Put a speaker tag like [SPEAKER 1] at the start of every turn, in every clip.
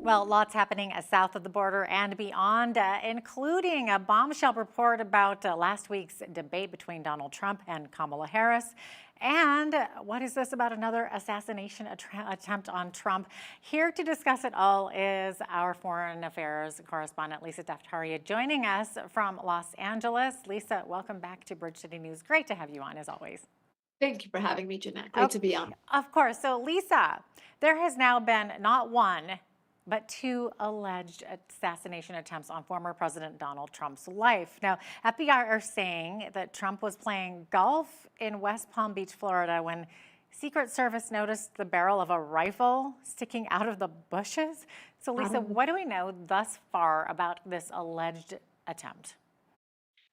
[SPEAKER 1] Well, lots happening south of the border and beyond, including a bombshell report about last week's debate between Donald Trump and Kamala Harris. And what is this about another assassination attempt on Trump? Here to discuss it all is our foreign affairs correspondent, Lisa Daftari, joining us from Los Angeles. Lisa, welcome back to Bridge City News. Great to have you on, as always.
[SPEAKER 2] Thank you for having me, Jeanette. Great
[SPEAKER 1] Okay,
[SPEAKER 2] to be on.
[SPEAKER 1] of course. So, Lisa, there has now been not one, but two alleged assassination attempts on former President Donald Trump's life. Now, FBI are saying that Trump was playing golf in West Palm Beach, Florida, when Secret Service noticed the barrel of a rifle sticking out of the bushes. So, Lisa, what do we know thus far about this alleged attempt?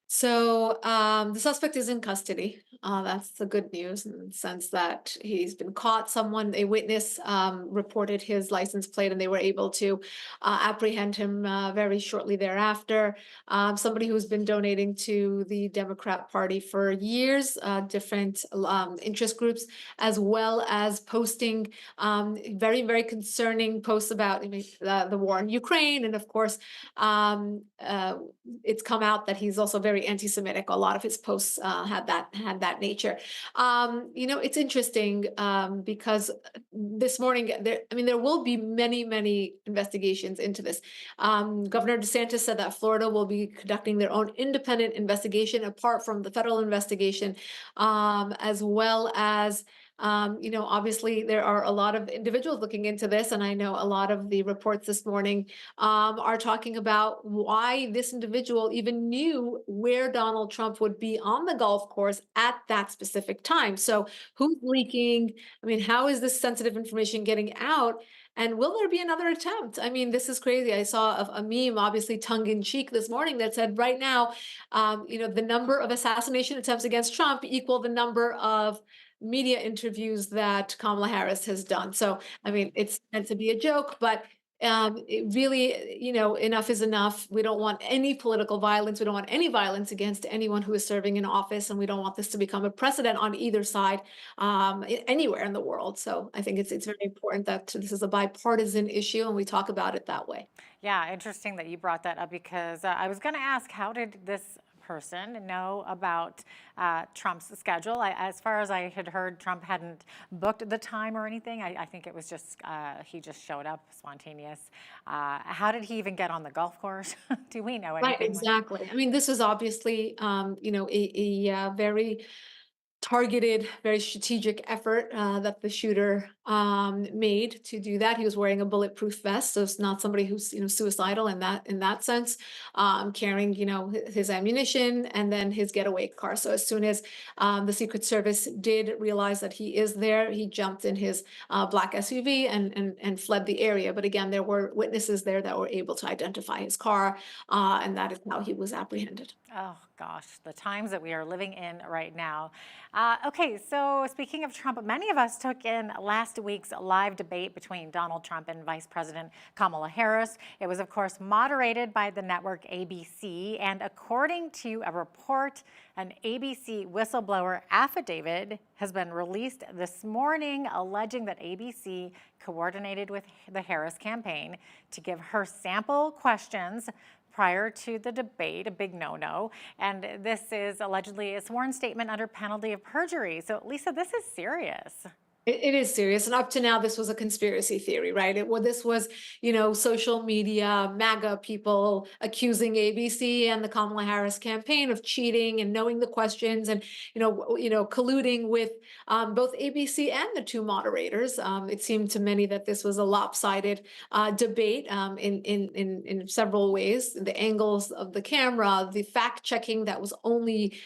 [SPEAKER 2] The suspect is in custody. That's the good news in the sense that he's been caught. A witness, reported his license plate, and they were able to apprehend him very shortly thereafter. Somebody who's been donating to the Democrat Party for years, different interest groups, as well as posting very, very concerning posts about the war in Ukraine, and of course, it's come out that he's also very anti-Semitic. A lot of his posts had that nature. It's interesting because this morning, there will be many, many investigations into this. Governor DeSantis said that Florida will be conducting their own independent investigation apart from the federal investigation, as well as obviously there are a lot of individuals looking into this, and I know a lot of the reports this morning are talking about why this individual even knew where Donald Trump would be on the golf course at that specific time. So who's leaking? How is this sensitive information getting out? And will there be another attempt? This is crazy. I saw a meme, obviously tongue in cheek, this morning that said right now, the number of assassination attempts against Trump equal the number of media interviews that Kamala Harris has done. So, it's meant to be a joke, but it really, enough is enough. We don't want any political violence. We don't want any violence against anyone who is serving in office, and we don't want this to become a precedent on either side, anywhere in the world. So I think it's very important that this is a bipartisan issue, and we talk about it that way.
[SPEAKER 1] Yeah, interesting that you brought that up because I was going to ask, how did this person know about Trump's schedule? As far as I had heard, Trump hadn't booked the time or anything. I think it was just he just showed up spontaneous. How did he even get on the golf course? Do we know
[SPEAKER 2] Right,
[SPEAKER 1] anything?
[SPEAKER 2] exactly. This is obviously, a very targeted, very strategic effort that the shooter made to do that. He was wearing a bulletproof vest, so it's not somebody who's suicidal in that sense. Carrying his ammunition and then his getaway car. So as soon as the Secret Service did realize that he is there, he jumped in his black SUV and fled the area. But again, there were witnesses there that were able to identify his car, and that is how he was apprehended.
[SPEAKER 1] Oh gosh, the times that we are living in right now. Okay, so speaking of Trump, many of us took in last week's live debate between Donald Trump and Vice President Kamala Harris. It was, of course, moderated by the network ABC, and according to a report, an ABC whistleblower affidavit has been released this morning alleging that ABC coordinated with the Harris campaign to give her sample questions prior to the debate, a big no-no. And this is allegedly a sworn statement under penalty of perjury. So, Lisa, this is serious.
[SPEAKER 2] It is serious, and up to now, this was a conspiracy theory, right? This was, social media, MAGA people accusing ABC and the Kamala Harris campaign of cheating and knowing the questions, and colluding with both ABC and the two moderators. It seemed to many that this was a lopsided debate in several ways: the angles of the camera, the fact checking that was only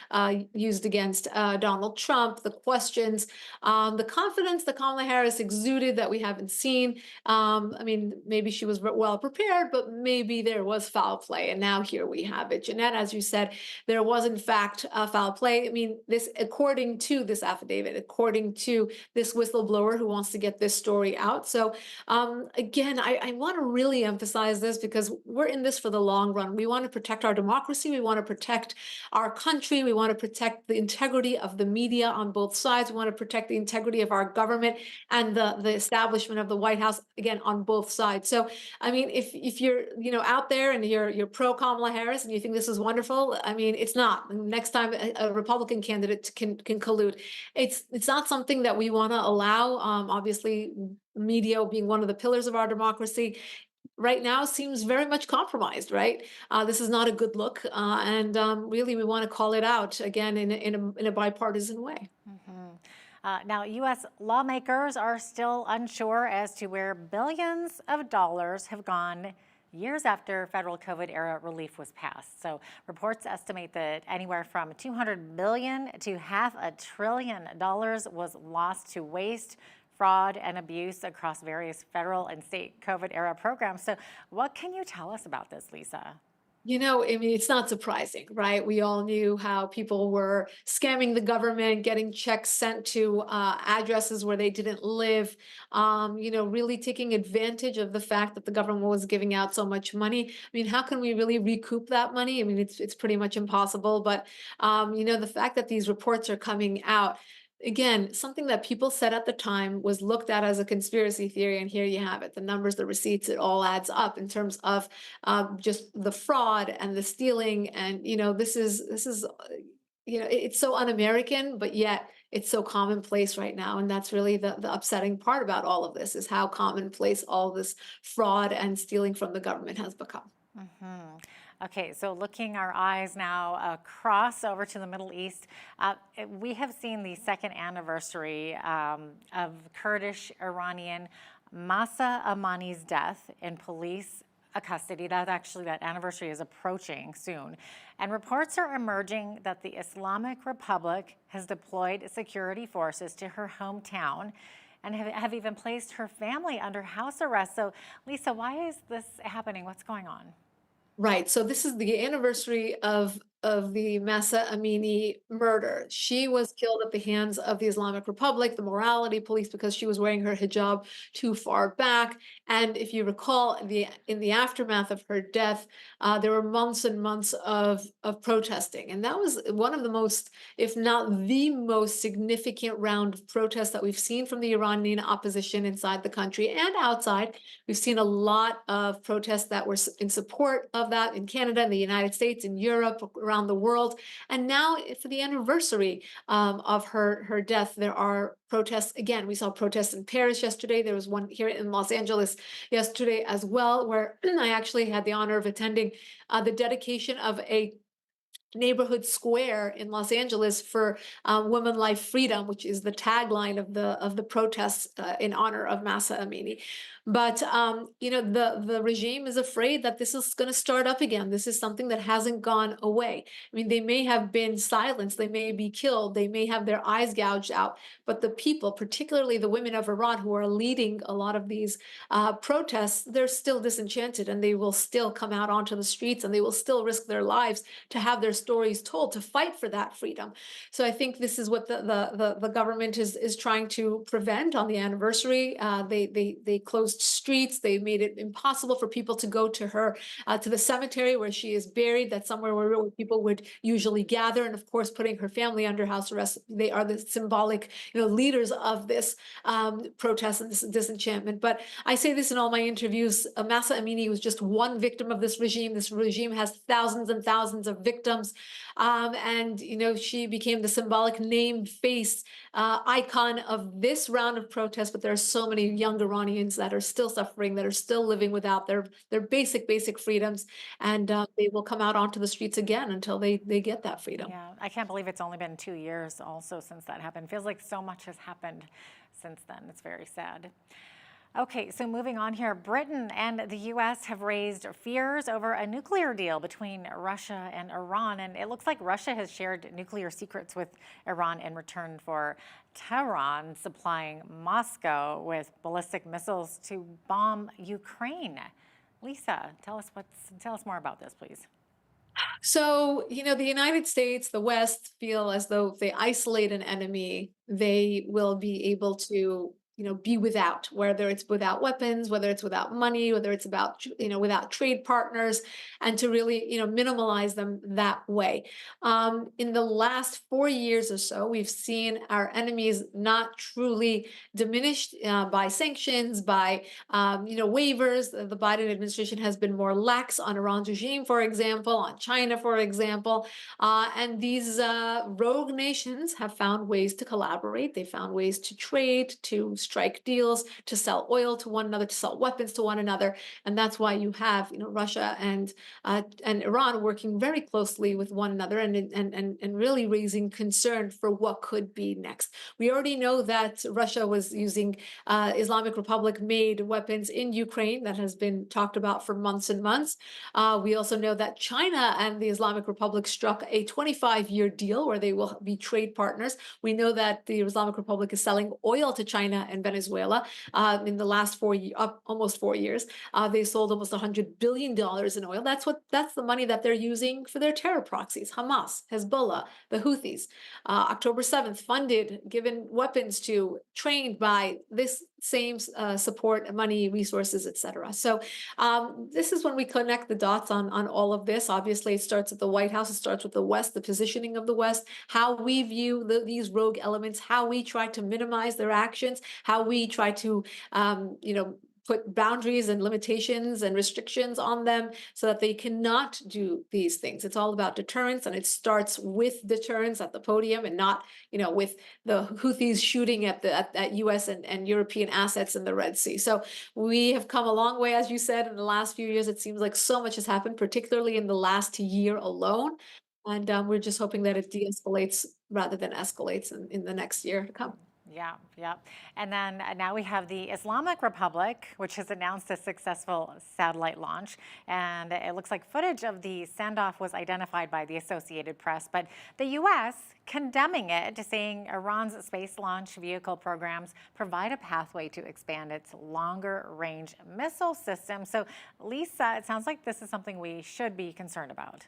[SPEAKER 2] used against Donald Trump, the questions, the confidence that Kamala Harris exuded that we haven't seen. Maybe she was well prepared, but maybe there was foul play. And now here we have it. Jeanette, as you said, there was in fact foul play. This, according to this affidavit, according to this whistleblower who wants to get this story out. So again, I want to really emphasize this because we're in this for the long run. We want to protect our democracy. We want to protect our country. We want to protect the integrity of the media on both sides. We want to protect the integrity of our government and the establishment of the White House, again, on both sides. So, I mean, if you're, out there and you're pro Kamala Harris and you think this is wonderful, I mean, it's not. Next time a Republican candidate can collude, it's not something that we want to allow. Obviously, media being one of the pillars of our democracy right now seems very much compromised, right? This is not a good look, and really, we want to call it out again in a bipartisan way.
[SPEAKER 1] Now, U.S. lawmakers are still unsure as to where billions of dollars have gone years after federal COVID era relief was passed. So reports estimate that anywhere from $200 billion to $500 billion was lost to waste, fraud, and abuse across various federal and state COVID era programs. So what can you tell us about this, Lisa?
[SPEAKER 2] I mean, it's not surprising, right? We all knew how people were scamming the government, getting checks sent to addresses where they didn't live, really taking advantage of the fact that the government was giving out so much money. I mean, how can we really recoup that money? I mean, it's pretty much impossible. But, the fact that these reports are coming out, again, something that people said at the time was looked at as a conspiracy theory, and here you have it. The numbers, the receipts, it all adds up in terms of just the fraud and the stealing. And this is it's so un-American, but yet it's so commonplace right now. And that's really the upsetting part about all of this, is how commonplace all this fraud and stealing from the government has become.
[SPEAKER 1] Okay, so looking our eyes now across over to the Middle East, we have seen the second anniversary of Kurdish Iranian Mahsa Amini's death in police custody. That anniversary is approaching soon. And reports are emerging that the Islamic Republic has deployed security forces to her hometown and have even placed her family under house arrest. So, Lisa, why is this happening? What's going on?
[SPEAKER 2] Right. So this is the anniversary of the Mahsa Amini murder. She was killed at the hands of the Islamic Republic, the morality police, because she was wearing her hijab too far back. And if you recall, in the aftermath of her death, there were months and months of protesting, and that was one of the most, if not the most significant round of protests that we've seen from the Iranian opposition inside the country and outside. We've seen a lot of protests that were in support of that in Canada, in the United States, in Europe, around the world. And now, for the anniversary of her death, there are protests. Again, we saw protests in Paris yesterday. There was one here in Los Angeles yesterday as well, where I actually had the honor of attending the dedication of a neighborhood square in Los Angeles for "Women, Life, Freedom," which is the tagline of the protests in honor of Mahsa Amini. But the regime is afraid that this is going to start up again. This is something that hasn't gone away. I mean, they may have been silenced, they may be killed, they may have their eyes gouged out, but the people, particularly the women of Iran who are leading a lot of these protests, they're still disenchanted, and they will still come out onto the streets, and they will still risk their lives to have their stories told, to fight for that freedom. So I think this is what the government is trying to prevent on the anniversary. They closed streets. They made it impossible for people to go to her to the cemetery where she is buried. That's somewhere where people would usually gather. And of course, putting her family under house arrest. They are the symbolic, leaders of this protest and this disenchantment. But I say this in all my interviews: Mahsa Amini was just one victim of this regime. This regime has thousands and thousands of victims. And she became the symbolic name, face, icon of this round of protests. But there are so many young Iranians that are still suffering, that are still living without their basic freedoms, and they will come out onto the streets again until they get that freedom.
[SPEAKER 1] Yeah, I can't believe it's only been 2 years also since that happened. Feels like so much has happened since then. It's very sad. Okay, so moving on here, Britain and the U.S. have raised fears over a nuclear deal between Russia and Iran. And it looks like Russia has shared nuclear secrets with Iran in return for Tehran supplying Moscow with ballistic missiles to bomb Ukraine. Lisa, tell us more about this, please.
[SPEAKER 2] So, the United States, the West feel as though if they isolate an enemy, they will be able to, be without, whether it's without weapons, whether it's without money, whether it's about, without trade partners, and to really, minimalize them that way. In the last 4 years or so, we've seen our enemies not truly diminished by sanctions, by waivers. The Biden administration has been more lax on Iran's regime, for example, on China, for example, and these rogue nations have found ways to collaborate. They found ways to trade, to strike deals, to sell oil to one another, to sell weapons to one another, and that's why you have Russia and Iran working very closely with one another, and really raising concern for what could be next. We already know that Russia was using Islamic Republic made weapons in Ukraine. That has been talked about for months and months. We also know that China and the Islamic Republic struck a 25-year deal where they will be trade partners. We know that the Islamic Republic is selling oil to China and Venezuela. In the last almost 4 years, they sold almost $100 billion in oil. That's the money that they're using for their terror proxies: Hamas, Hezbollah, the Houthis. October 7th, funded, given weapons to, trained by this same support, money, resources, etc. So this is when we connect the dots on all of this. Obviously, it starts at the White House. It starts with the West, the positioning of the West, how we view these rogue elements, how we try to minimize their actions, how we try to, put boundaries and limitations and restrictions on them so that they cannot do these things. It's all about deterrence, and it starts with deterrence at the podium, and not, with the Houthis shooting at U.S. and European assets in the Red Sea. So we have come a long way, as you said, in the last few years. It seems like so much has happened, particularly in the last year alone. And we're just hoping that it de-escalates rather than escalates in the next year to come.
[SPEAKER 1] Yeah, yeah. And then now we have the Islamic Republic, which has announced a successful satellite launch. And it looks like footage of the send-off was identified by the Associated Press, but the U.S. condemning it, saying Iran's space launch vehicle programs provide a pathway to expand its longer-range missile system. So, Lisa, it sounds like this is something we should be concerned about.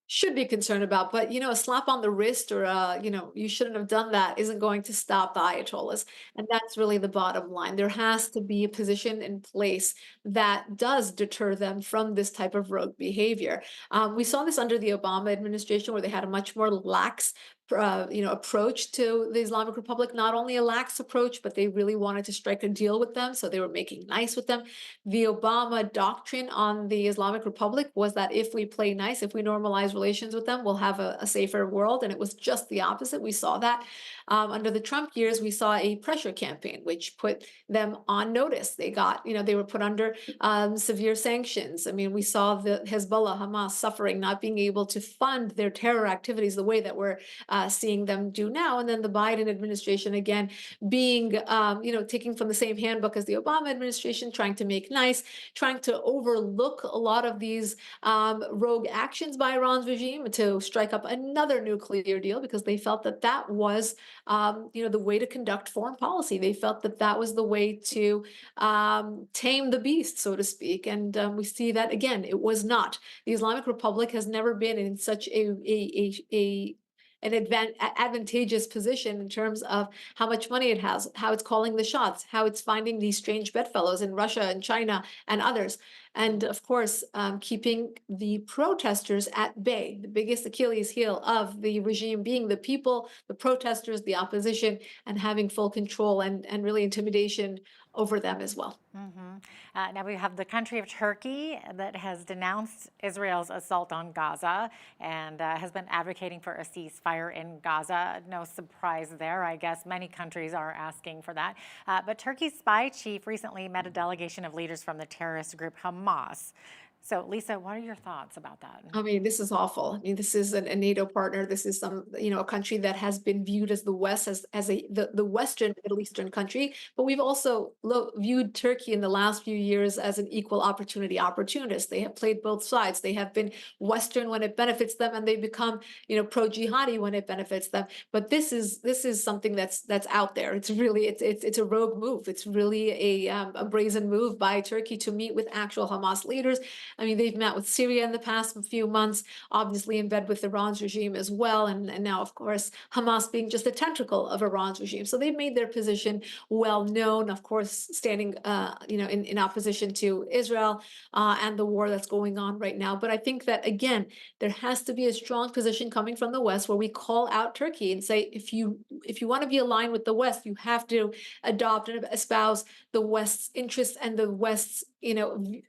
[SPEAKER 2] Should be concerned about, but a slap on the wrist, or you shouldn't have done that, isn't going to stop the Ayatollahs. And that's really the bottom line. There has to be a position in place that does deter them from this type of rogue behavior. We saw this under the Obama administration, where they had a much more lax approach to the Islamic Republic. Not only a lax approach, but they really wanted to strike a deal with them. So they were making nice with them. The Obama doctrine on the Islamic Republic was that if we play nice, if we normalize relations with them, we'll have a safer world. And it was just the opposite. We saw that under the Trump years. We saw a pressure campaign, which put them on notice. They got, they were put under severe sanctions. I mean, we saw the Hezbollah, Hamas suffering, not being able to fund their terror activities the way that we're seeing them do now. And then the Biden administration, again, being, taking from the same handbook as the Obama administration, trying to make nice, trying to overlook a lot of these rogue actions by Iran's regime to strike up another nuclear deal, because they felt that that was, the way to conduct foreign policy. They felt that that was the way to tame the beast, so to speak. And we see that, again, it was not. The Islamic Republic has never been in such an advantageous position in terms of how much money it has, how it's calling the shots, how it's finding these strange bedfellows in Russia and China and others. And of course, keeping the protesters at bay. The biggest Achilles heel of the regime being the people, the protesters, the opposition, and having full control and really intimidation over them as well.
[SPEAKER 1] Now we have the country of Turkey that has denounced Israel's assault on Gaza and has been advocating for a ceasefire in Gaza. No surprise there, I guess. Many countries are asking for that. But Turkey's spy chief recently met a delegation of leaders from the terrorist group Hamas. So, Lisa, what are your thoughts about that?
[SPEAKER 2] I mean, this is awful. I mean, this is a NATO partner. This is a country that has been viewed as the West, as the Western Middle Eastern country. But we've also viewed Turkey in the last few years as an equal opportunity opportunist. They have played both sides. They have been Western when it benefits them, and they become, pro-jihadi when it benefits them. But this is something that's out there. It's really it's a rogue move. It's really a brazen move by Turkey to meet with actual Hamas leaders. I mean, they've met with Syria in the past few months, obviously in bed with Iran's regime as well. And now, of course, Hamas being just a tentacle of Iran's regime. So they've made their position well known, of course, standing, in opposition to Israel and the war that's going on right now. But I think that, again, there has to be a strong position coming from the West where we call out Turkey and say, if you want to be aligned with the West, you have to adopt and espouse the West's interests and the West's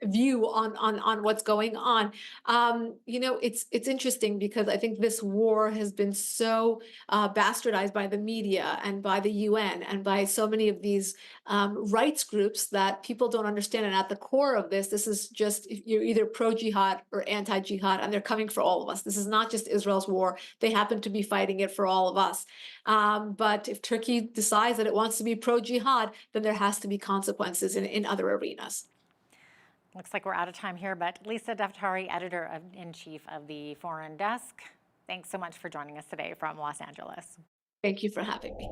[SPEAKER 2] view on what's going on. It's interesting because I think this war has been so bastardized by the media and by the UN and by so many of these rights groups that people don't understand. And at the core of this is just you're either pro-jihad or anti-jihad, and they're coming for all of us. This is not just Israel's war. They happen to be fighting it for all of us. But if Turkey decides that it wants to be pro-jihad, then there has to be consequences in other arenas.
[SPEAKER 1] Looks like we're out of time here, but Lisa Daftari, editor-in-chief of the Foreign Desk, thanks so much for joining us today from Los Angeles.
[SPEAKER 2] Thank you for having me.